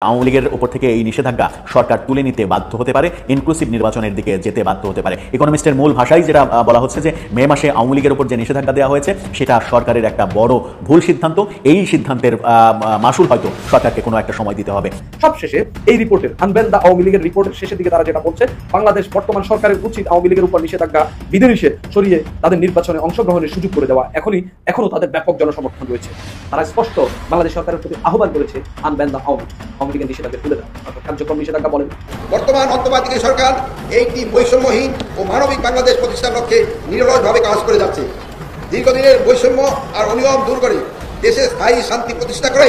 আওয়ামী লীগের উপর থেকে এই নিষেধাজ্ঞা সরকার তুলে নিতে বাধ্য হতে পারে, ইনক্লুসিভ নির্বাচনের দিকে যেতে বাধ্য হতে পারে। ইকোনমিস্টের মূল ভাষায় যেটা বলা হচ্ছে যে মে মাসে আওয়ামী লীগের উপর যে নিষেধাজ্ঞা দেওয়া হয়েছে সেটা সরকারের একটা বড় ভুল সিদ্ধান্ত। এই সিদ্ধান্তের মাসুল হয়তো সরকারকে কোনো একটা সময় দিতে হবে। সবশেষে এই রিপোর্টের আনবেন দা আওয়ামী লীগের রিপোর্টের শেষের দিকে তারা যেটা বলছে, বাংলাদেশ বর্তমান সরকারের উচিত আওয়ামী লীগের উপর নিষেধাজ্ঞা বিধিনিষেধ সরিয়ে তাদের নির্বাচনে অংশগ্রহণের সুযোগ করে দেওয়া। এখনো তাদের ব্যাপক জনসমর্থন রয়েছে। তারা স্পষ্ট বাংলাদেশ সরকারের প্রতি আহ্বান করেছে আনবেন দা আওয়ামী লীগের নিষেধাজ্ঞা তুলে দেওয়া। কার্যক্রম নিষেধাজ্ঞা বলেন বর্তমান অন্তর্বর্তী সরকার একটি বৈষম্যহীন ও মানবিক বাংলাদেশ প্রতিষ্ঠার লক্ষ্যে নিরলসভাবে কাজ করে যাচ্ছে। দীর্ঘদিনের বৈষম্য আর অনিয়ম দূর করে দেশে স্থায়ী শান্তি প্রতিষ্ঠা করে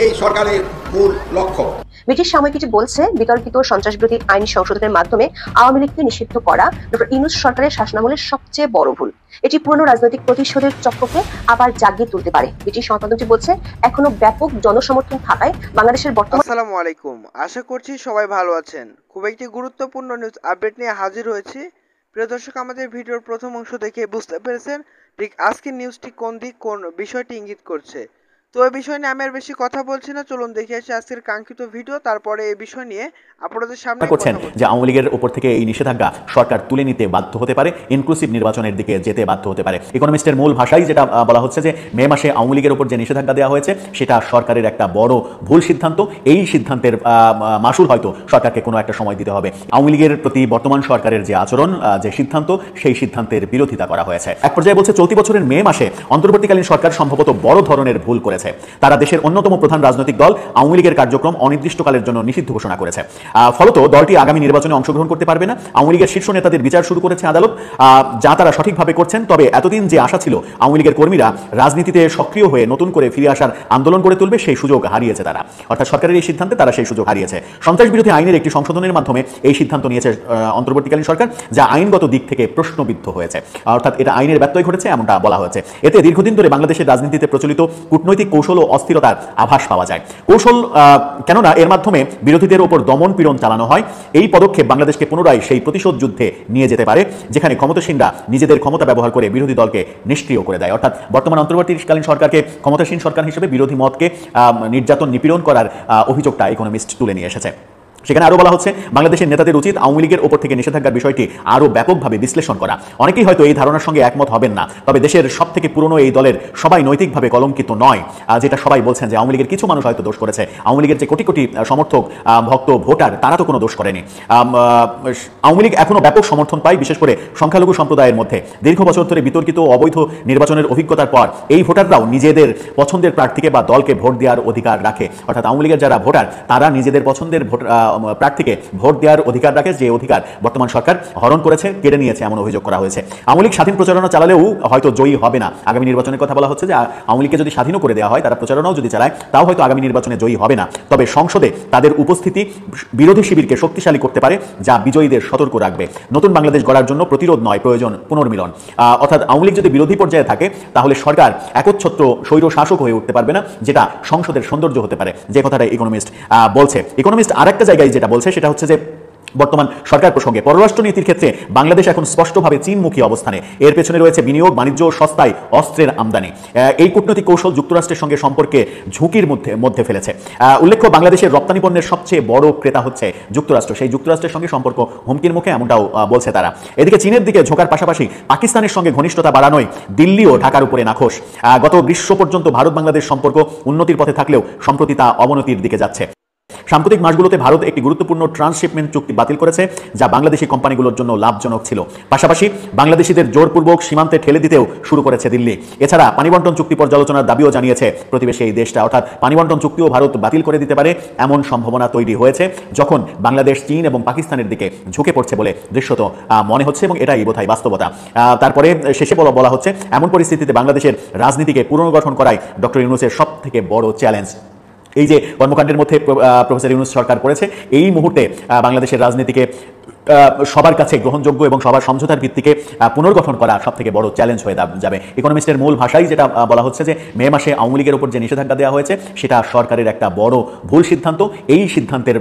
এই সরকারের মূল লক্ষ্য। ব্রিটিশ সাময়িক কিছু বলছে, বিতর্কিত সন্ত্রাসবিরোধী আইন সংশোধনের মাধ্যমে আওয়ামী লীগকে নিষিদ্ধ করা ডক্টর ইউনূস সরকারের শাসনামলের সবচেয়ে বড় ভুল। এটি পুরনো রাজনৈতিক প্রতিশোধের চক্রকে আবার জাগিয়ে তুলতে পারে। ব্রিটিশ সংবাদমাধ্যমটি বলছে, এখনো ব্যাপক জনসমর্থন থাকায় বাংলাদেশের বর্তমান। আসসালামু আলাইকুম, আশা করছি সবাই ভালো আছেন। খুব একটি গুরুত্বপূর্ণ নিউজ আপডেট নিয়ে হাজির হয়েছি। প্রিয় দর্শক, আমাদের ভিডিওর প্রথম অংশ দেখে বুঝতে পেরেছেন ঠিক আজকের নিউজটি কোন দিক কোন বিষয়টি ইঙ্গিত করছে। তো এই বিষয় নিয়ে আমি আর বেশি কথা বলছি না, চলুন দেখে আসি আজকের কাঙ্ক্ষিত ভিডিও। তারপরে এই বিষয় নিয়ে আপনাদের সামনে করছেন যে আওয়ামী লীগের উপর থেকে এই নিষেধাজ্ঞা সরকার তুলে নিতে বাধ্য হতে পারে, ইনক্লুসিভ নির্বাচনের দিকে যেতে বাধ্য হতে পারে। ইকোনমিস্টের মূল ভাষায় যেটা বলা হচ্ছে যে মে মাসে আওয়ামী লীগের উপর যে নিষেধাজ্ঞা দেওয়া হয়েছে সেটা সরকারের একটা বড় ভুল সিদ্ধান্ত। এই সিদ্ধান্তের মাসুল হয়তো সরকারকে কোনো একটা সময় দিতে হবে। আওয়ামী লীগের প্রতি বর্তমান সরকারের যে আচরণ, যে সিদ্ধান্ত, সেই সিদ্ধান্তের বিরোধিতা করা হয়েছে। এক পর্যায়ে বলছে চলতি বছরের মে মাসে অন্তর্বর্তীকালীন সরকার সম্ভবত বড় ধরনের ভুল করেছে। তারা দেশের অন্যতম প্রধান রাজনৈতিক দল আওয়ামী লীগের কার্যক্রম অনির্দিষ্টকালের জন্য নিষিদ্ধ ঘোষণা করেছে। ফলত দলটি আগামী নির্বাচনে অংশগ্রহণ করতে পারবে না। আওয়ামী লীগের শীর্ষ নেতাদের বিচার শুরু করেছে আদালত, যা তারা সঠিকভাবে করছেন। তবে এতদিন যে আশা ছিল আওয়ামী লীগের কর্মীরা রাজনীতিতে সক্রিয় হয়ে নতুন করে ফিরে আসার আন্দোলন করে তুলবে, সেই সুযোগ হারিয়েছে তারা। অর্থাৎ সরকারের এই সিদ্ধান্তে তারা সেই সুযোগ হারিয়েছে। সন্ত্রাস বিরোধী আইনের একটি সংশোধনের মাধ্যমে এই সিদ্ধান্ত নিয়েছে অন্তর্বর্তীকালীন সরকার, যা আইনগত দিক থেকে প্রশ্নবিদ্ধ হয়েছে। অর্থাৎ এটা আইনের ব্যত্যয় ঘটেছে এমনটা বলা হয়েছে। এতে দীর্ঘদিন ধরে বাংলাদেশের রাজনীতিতে প্রচলিত কূটনৈতিক কৌশল ও অস্থিরতার আভাস পাওয়া যায়। কৌশল কেননা এর মাধ্যমে বিরোধীদের উপর দমন পীড়ন চালানো হয়। এই পদক্ষেপ বাংলাদেশকে পুনরায় সেই প্রতিশোধ যুদ্ধে নিয়ে যেতে পারে, যেখানে ক্ষমতাসীনরা নিজেদের ক্ষমতা ব্যবহার করে বিরোধী দলকে নিষ্ক্রিয় করে দেয়। অর্থাৎ বর্তমান অন্তর্বর্তীকালীন সরকারকে ক্ষমতাসীন সরকার হিসেবে বিরোধী মতকে নির্যাতন নিপীড়ন করার অভিযোগটা ইকোনমিস্ট তুলে নিয়ে এসেছে। সেখানে আরও বলা হচ্ছে বাংলাদেশের নেতাদের উচিত আওয়ামী লীগের ওপর থেকে নিষেধাজ্ঞার বিষয়টি আরও ব্যাপকভাবে বিশ্লেষণ করা। অনেকেই হয়তো এই ধারণার সঙ্গে একমত হবেন না, তবে দেশের সব থেকে পুরনো এই দলের সবাই নৈতিকভাবে কলঙ্কিত নয়, যেটা সবাই বলছেন যে আওয়ামী লীগের কিছু মানুষ হয়তো দোষ করেছে। আওয়ামী লীগের যে কোটি কোটি সমর্থক, ভক্ত, ভোটার, তারা তো কোনো দোষ করেনি। আওয়ামী লীগ এখনও ব্যাপক সমর্থন পায়, বিশেষ করে সংখ্যালঘু সম্প্রদায়ের মধ্যে। দীর্ঘ বছর ধরে বিতর্কিত অবৈধ নির্বাচনের অভিজ্ঞতার পর এই ভোটাররাও নিজেদের পছন্দের প্রার্থীকে বা দলকে ভোট দেওয়ার অধিকার রাখে। অর্থাৎ আওয়ামী লীগের যারা ভোটার, তারা নিজেদের পছন্দের প্রার্থীকে ভোট দেওয়ার অধিকার রাখে, যে অধিকার বর্তমান সরকার হরণ করেছে, কেড়ে নিয়েছে, এমন অভিযোগ করা হয়েছে। আওয়ামী লীগ স্বাধীন প্রচারণা চালালেও হয়তো জয়ী হবে না। আগামী নির্বাচনের কথা বলা হচ্ছে যে আওয়ামী লীগকে যদি স্বাধীনও করে দেওয়া হয়, তারা প্রচারণাও যদি চালায়, তাও হয়তো আগামী নির্বাচনে জয়ী হবে না। তবে সংসদে তাদের উপস্থিতি বিরোধী শিবিরকে শক্তিশালী করতে পারে, যা বিজয়ীদের সতর্ক রাখবে। নতুন বাংলাদেশ গড়ার জন্য প্রতিরোধ নয়, প্রয়োজন পুনর্মিলন। অর্থাৎ আওয়ামী লীগ যদি বিরোধী পর্যায়ে থাকে, তাহলে সরকার একচ্ছত্র স্বৈর শাসক হয়ে উঠতে পারবে না, যেটা সংসদের সৌন্দর্য হতে পারে, যে কথাটা ইকোনমিস্ট বলছে। ইকোনমিস্ট আরেকটা জায়গায় যেটা বলছে সেটা হচ্ছে যে বর্তমান সরকার প্রসঙ্গে পররাষ্ট্র নীতির ক্ষেত্রে বাংলাদেশ এখন স্পষ্টভাবে চীনমুখী অবস্থানে। এর পেছনে রয়েছে বিনিয়োগ, বাণিজ্য, সস্তায় অস্ত্রের আমদানি। এই কূটনৈতিক কৌশল যুক্তরাষ্ট্রের সঙ্গে সম্পর্কে ঝুঁকির মধ্যে ফেলেছে। উল্লেখ্য, বাংলাদেশের রপ্তানি পণ্যের সবচেয়ে বড় ক্রেতা হচ্ছে যুক্তরাষ্ট্র। সেই যুক্তরাষ্ট্রের সঙ্গে সম্পর্ক হুমকির মুখে, এমনটাও বলছে তারা। এদিকে চীনের দিকে ঝোঁকার পাশাপাশি পাকিস্তানের সঙ্গে ঘনিষ্ঠতা বাড়ানোয় দিল্লিও ঢাকার উপরে নাখোশ। গত গ্রীষ্ম পর্যন্ত ভারত বাংলাদেশ সম্পর্ক উন্নতির পথে থাকলেও সম্প্রতি তা অবনতির দিকে যাচ্ছে। সাম্প্রতিক মাসগুলোতে ভারত একটি গুরুত্বপূর্ণ ট্রান্সশিপমেন্ট চুক্তি বাতিল করেছে, যা বাংলাদেশি কোম্পানিগুলোর জন্য লাভজনক ছিল। পাশাপাশি বাংলাদেশিদের জোরপূর্বক সীমান্তে ঠেলে দিতেও শুরু করেছে দিল্লি। এছাড়া পানিবণ্টন চুক্তি পর্যালোচনার দাবিও জানিয়েছে প্রতিবেশী এই দেশটা। অর্থাৎ পানিবণ্টন চুক্তিও ভারত বাতিল করে দিতে পারে, এমন সম্ভাবনা তৈরি হয়েছে, যখন বাংলাদেশ চীন এবং পাকিস্তানের দিকে ঝুঁকে পড়ছে বলে দৃশ্যত মনে হচ্ছে, এবং এটাই বোধহয় বাস্তবতা। তারপরে শেষে বলা হচ্ছে, এমন পরিস্থিতিতে বাংলাদেশের রাজনীতিকে পুনর্গঠন করাই ডক্টর ইউনূসের সব থেকে বড় চ্যালেঞ্জ। এই যে কর্মকাণ্ডের মধ্যে প্রফেসর ইউনূস সরকার করেছে, এই মুহূর্তে বাংলাদেশের রাজনীতিকে সবার কাছে গ্রহণযোগ্য এবং সবার সমঝোতার ভিত্তিকে পুনর্গঠন করা সবথেকে বড় চ্যালেঞ্জ হয়ে যাবে। ইকোনমিস্টের মূল ভাষাই যেটা বলা হচ্ছে যে মে মাসে আওয়ামী লীগের উপর যে নিষেধাজ্ঞা দেওয়া হয়েছে সেটা সরকারের একটা বড় ভুল সিদ্ধান্ত। এই সিদ্ধান্তের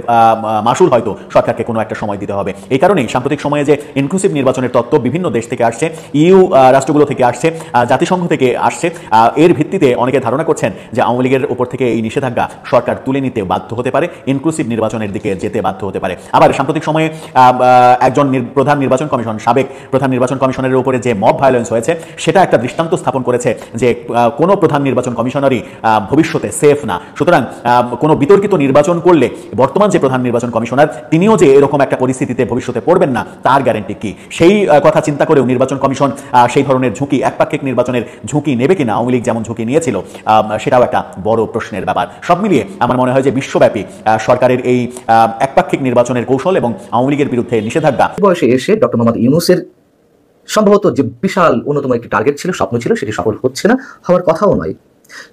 মাসুল হয়তো সরকারকে কোনো একটা সময় দিতে হবে। এই কারণেই সাম্প্রতিক সময়ে যে ইনক্লুসিভ নির্বাচনের তত্ত্ব বিভিন্ন দেশ থেকে আসছে, ইউ রাষ্ট্রগুলো থেকে আসছে, জাতিসংঘ থেকে আসছে, এর ভিত্তিতে অনেকে ধারণা করছেন যে আওয়ামী লীগের উপর থেকে এই নিষেধাজ্ঞা সরকার তুলে নিতে বাধ্য হতে পারে, ইনক্লুসিভ নির্বাচনের দিকে যেতে বাধ্য হতে পারে। আবার সাম্প্রতিক সময়ে একজন প্রধান নির্বাচন কমিশন, সাবেক প্রধান নির্বাচন কমিশনের উপরে যে মব ভায়োলেন্স হয়েছে সেটা একটা দৃষ্টান্ত স্থাপন করেছে যে কোনো প্রধান নির্বাচন কমিশনারই ভবিষ্যতে সেফ না। সুতরাং কোনো বিতর্কিত নির্বাচন করলে বর্তমান যে প্রধান নির্বাচন কমিশনার তিনিও যে এরকম একটা পরিস্থিতিতে ভবিষ্যতে পড়বেন না তার গ্যারান্টি কি? সেই কথা চিন্তা করেও নির্বাচন কমিশন সেই ধরনের ঝুঁকি, একপাক্ষিক নির্বাচনের ঝুঁকি নেবে কিনা, আওয়ামী লীগ যেমন ঝুঁকি নিয়েছিল, সেটাও একটা বড় প্রশ্নের ব্যাপার। সব মিলিয়ে আমার মনে হয় যে বিশ্বব্যাপী সরকারের এই একপাক্ষিক নির্বাচনের কৌশল এবং আওয়ামী লীগের বিরুদ্ধে নিষেধাজ্ঞা বয়সে এসে ডক্টর মোহাম্মদ ইউনূসের সম্ভবত যে বিশাল অন্যতম একটি টার্গেট ছিল, স্বপ্ন ছিল, সেটি সফল হচ্ছে না, হওয়ার কথাও নয়।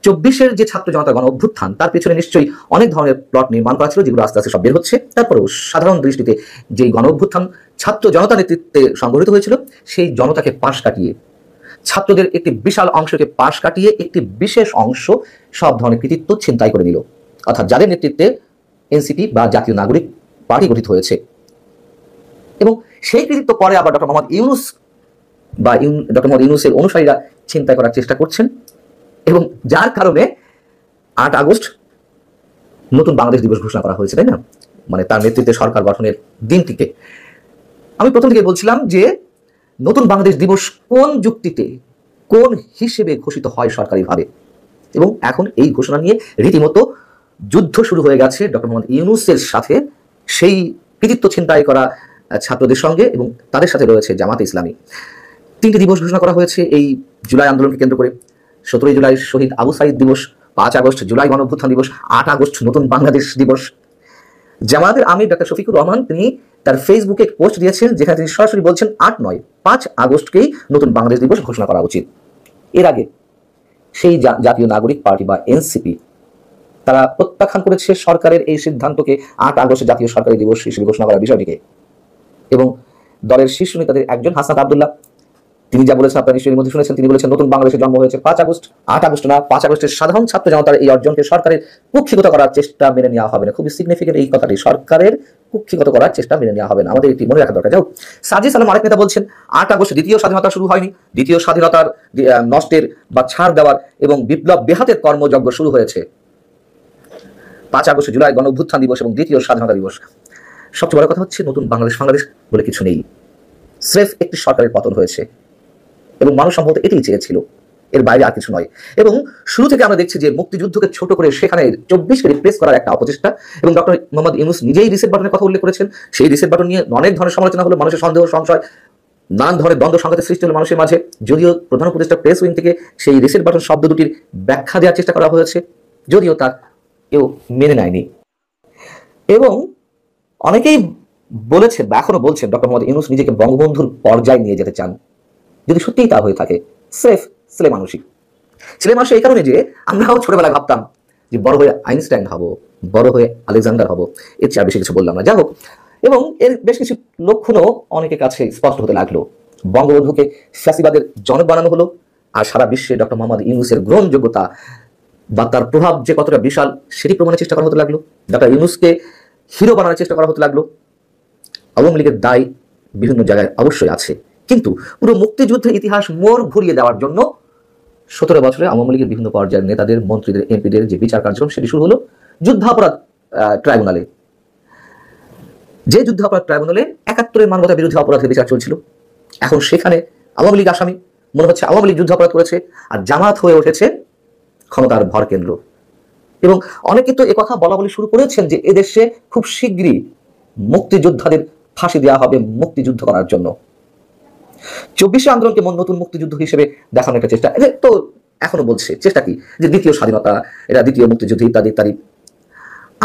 24-এর যে ছাত্র জনতা গণ অভ্যুত্থান, তার পেছনে নিশ্চয়ই অনেক ধরনের প্লট নির্মাণ করা ছিল, যেগুলো আস্তে আস্তে সব বের হচ্ছে। তারপরেও সাধারণ দৃষ্টিতে যেই গণ অভ্যুত্থান ছাত্র জনতা নেতৃত্বে সংগঠিত হয়েছিল, সেই জনতাকে পাশ কাটিয়ে, ছাত্রদের একটি বিশাল অংশকে পাশ কাটিয়ে একটি বিশেষ অংশ সব ধরনের কৃতিত্ব ছিনতাই করে নিল। অর্থাৎ যাদের নেতৃত্বে এনসিপি বা জাতীয় নাগরিক পার্টি গঠিত হয়েছে, এবং সেই কৃতিত্ব পরে আবার ডক্টর মোহাম্মদ ইউনূস বা ডক্টর মোহাম্মদ ইউনূসের অনুসারীরা ছিনতাই করার চেষ্টা করছেন, এবং যার কারণে 8 আগস্ট নতুন বাংলাদেশ দিবস ঘোষণা করা হয়েছে, তাই না? মানে তার নেতৃত্বে সরকার গঠনের দিনটিতে আমি প্রথম থেকে বলছিলাম যে নতুন বাংলাদেশ দিবস কোন যুক্তিতে, কোন হিসেবে ঘোষিত হয় সরকারিভাবে, এবং এখন এই ঘোষণা নিয়ে রীতিমতো যুদ্ধ শুরু হয়ে গেছে ডক্টর মোহাম্মদ ইউনূসের সাথে, সেই কৃতিত্ব ছিনতাই করা ছাত্রদের সঙ্গে, এবং তাদের সাথে রয়েছে জামাতে ইসলামী। 3টি দিবস ঘোষণা করা হয়েছে এই জুলাই আন্দোলনকে কেন্দ্র করে। 17 জুলাই শহীদ আবু সাঈদ দিবস, 5 আগস্ট জুলাই গণঅভ্যুত্থান দিবস, 8 আগস্ট নতুন বাংলাদেশ দিবস। জামায়াতের আমির ডক্টর শফিকুর রহমান তিনি তার ফেসবুকে পোস্ট দিয়েছেন, যেখানে তিনি সরাসরি বলছেন 8 নয় 5 আগস্টকেই নতুন বাংলাদেশ দিবস ঘোষণা করা উচিত। এর আগে সেই জাতীয় নাগরিক পার্টি বা এনসিপি তারা প্রত্যাখ্যান করেছে সরকারের এই সিদ্ধান্তকে 8 আগস্ট জাতীয় সরকারি দিবস হিসেবে ঘোষণা করার বিষয়টিকে, এবং দলের শীর্ষ নেতাদের একজন হাসনাত আব্দুল্লাহ তিনি যা বলেছেন আপনারা নিশ্চয়ই মধ্যে শুনেছেন। তিনি বলেছেন নতুন বাংলাদেশের জন্ম হয়েছে 5 আগস্ট, 8 আগস্ট না, 5 আগস্টের সাধারণ ছাত্র জনতার এই অর্জনকে সরকারের কুক্ষিগত করার চেষ্টা মেনে নেওয়া হবে না। খুবই সিগনিফিকেন্ট এই কথাটি, সরকারের কুক্ষিগত করার চেষ্টা মেনে নেওয়া হবে না, আমাদের এটি মনে রাখা দরকার। যাও সাজিদ সালাম আরেক নেতা বলছেন 8 আগস্ট দ্বিতীয় স্বাধীনতা শুরু হয়নি, দ্বিতীয় স্বাধীনতার নষ্টের বা ছাড় দেওয়ার এবং বিপ্লব বেহাতের কর্মযজ্ঞ শুরু হয়েছে 5 আগস্ট জুলাই গণ অভ্যুত্থান দিবস এবং দ্বিতীয় স্বাধীনতা দিবস। সবচেয়ে বড় কথা হচ্ছে নতুন বাংলাদেশ বলে কিছু নেই, স্রেফ একটি সরকারের পতন হয়েছে, এবং মানুষ সম্ভবত এটাই চেয়েছিল, এর বাইরে আর কিছু নয়। এবং শুরু থেকে আমরা দেখছি যে মুক্তিযুদ্ধকে ছোট করে সেখানে 24কে রিপ্লেস করার একটা অপচেষ্টা, এবং ডক্টর মোহাম্মদ ইউনূস নিজেই রিসেট বাটনের কথা উল্লেখ করেছেন। সেই রিসেট বাটন নিয়ে অনেক ধরনের সমালোচনা হলো, মানুষের সন্দেহ সংশয়, নানান ধরনের দ্বন্দ্ব সংঘাতের সৃষ্টি হলো মানুষের মাঝে। যদিও প্রধান উপদেষ্টা প্রেস উইং থেকে সেই রিসেট বাটন শব্দ দুটির ব্যাখ্যা দেওয়ার চেষ্টা করা হয়েছে, যদিও তার কেউ মেনে নেয়নি। এবং অনেকেই বলেছেন বা এখনো বলছেন ডক্টর মোহাম্মদ ইউনূস নিজেকে বঙ্গবন্ধুর পর্যায়ে নিয়ে যেতে চান। যদি সত্যিই তা হয়ে থাকে, স্রেফ ছেলে মানুষই। ছেলে মানুষ এই কারণে যে আমরাও ছোটবেলায় ভাবতাম যে বড় হয়ে আইনস্টাইন হব, বড় হয়ে আলেকজান্ডার হব, এর চেয়ে বেশি কিছু বললাম না। যাই হোক, এবং এর বেশ কিছু লক্ষণও অনেকের কাছে স্পষ্ট হতে লাগলো। বঙ্গবন্ধুকে ফ্যাসিবাদের জনক বানানো হলো, আর সারা বিশ্বে ডক্টর মোহাম্মদ ইউনূসের গ্রহণযোগ্যতা বা তার প্রভাব যে কতটা বিশাল সেটি প্রমাণের চেষ্টা করা হতে লাগলো। ডক্টর ইউনূসকে হিরো বানানোর চেষ্টা করা হতে লাগলো। আওয়ামী লীগের দায় বিভিন্ন জায়গায় অবশ্যই আছে, কিন্তু পুরো মুক্তিযুদ্ধের ইতিহাস মোড় ঘুরিয়ে দেওয়ার জন্য 17 বছরে আওয়ামী লীগের বিভিন্ন পর্যায়ের নেতাদের, মন্ত্রীদের, এমপিদের যে বিচার কার্যক্রম সেটি শুরু হলো যুদ্ধাপরাধ ট্রাইব্যুনালে। যে যুদ্ধাপরাধ ট্রাইব্যুনালে 71-এর মানবতা বিরোধী অপরাধের বিচার চলছিল, এখন সেখানে আওয়ামী লীগ আসামি। মনে হচ্ছে আওয়ামী লীগ যুদ্ধাপরাধ করেছে, আর জামাত হয়ে উঠেছে ক্ষমতার ভর কেন্দ্র। এবং অনেকে তো একথা বলা বলি শুরু করেছেন যে এদেশে খুব শীঘ্রই মুক্তিযোদ্ধাদের ফাঁসি দেওয়া হবে মুক্তিযুদ্ধ করার জন্য। 24 আন্দোলনকে নতুন মুক্তিযুদ্ধ হিসেবে দেখানোর একটা চেষ্টা তো এখনো বলছে। চেষ্টা কি? যে দ্বিতীয় স্বাধীনতা, এটা দ্বিতীয় মুক্তিযুদ্ধ ইত্যাদি ইত্যাদি।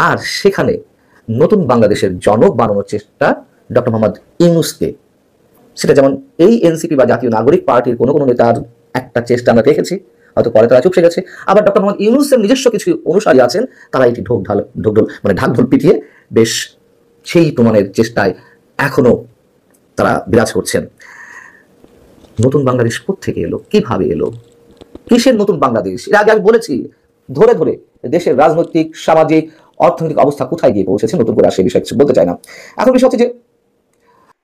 আর সেখানে নতুন বাংলাদেশের জনক বানানোর চেষ্টা ডক্টর মোহাম্মদ ইউনূসকে, সেটা যেমন এই এনসিপি বা জাতীয় নাগরিক পার্টির কোনো কোনো নেতার একটা চেষ্টা আমরা দেখেছি, হয়তো পরে তারা চুপসে গেছে। আবার ডক্টর মোহাম্মদ ইউনূসের নিজস্ব কিছু অনুসারী আছেন, তারা এটি ঢাকঢোল পিটিয়ে বেশ সেই প্রমাণের চেষ্টায় এখনো তারা বিরাজ করছেন। নতুন বাংলাদেশ কোত্থেকে এলো, কিভাবে এলো, কিসের নতুন বাংলাদেশ? এর আগে আমি বলেছি ধরে ধরে দেশের রাজনৈতিক, সামাজিক, অর্থনৈতিক অবস্থা কোথায় গিয়ে পৌঁছেছে, নতুন করে আর সেই বিষয়ে কিছু বলতে চাই না। এখন বিষয় হচ্ছে যে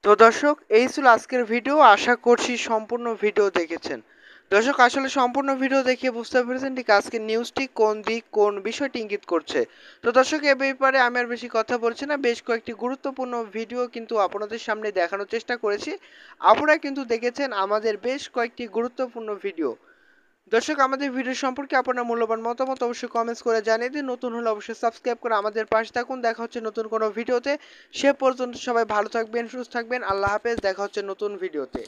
তো দর্শক, এই ছিল আজকের ভিডিও। আশা করছি সম্পূর্ণ ভিডিও দেখেছেন। দর্শক, আসলে সম্পূর্ণ ভিডিও দেখে বুঝতে পেরেছেন ঠিক আজকের নিউজটি কোন দিক কোন বিষয়টি ইঙ্গিত করছে। তো দর্শক, এ ব্যাপারে আমি আর বেশি কথা বলছি না, বেশ কয়েকটি গুরুত্বপূর্ণ ভিডিও কিন্তু আপনাদের সামনে দেখানোর চেষ্টা করেছি। আপনারা কিন্তু দেখেছেন আমাদের বেশ কয়েকটি গুরুত্বপূর্ণ ভিডিও। দর্শক, আমাদের ভিডিও সম্পর্কে আপনার মূল্যবান মতামত অবশ্যই কমেন্টস করে জানিয়ে দিন। নতুন হলে অবশ্যই সাবস্ক্রাইব করে আমাদের পাশে থাকুন। দেখা হচ্ছে নতুন কোনো ভিডিওতে। সে পর্যন্ত সবাই ভালো থাকবেন, সুস্থ থাকবেন। আল্লাহ হাফেজ। দেখা হচ্ছে নতুন ভিডিওতে।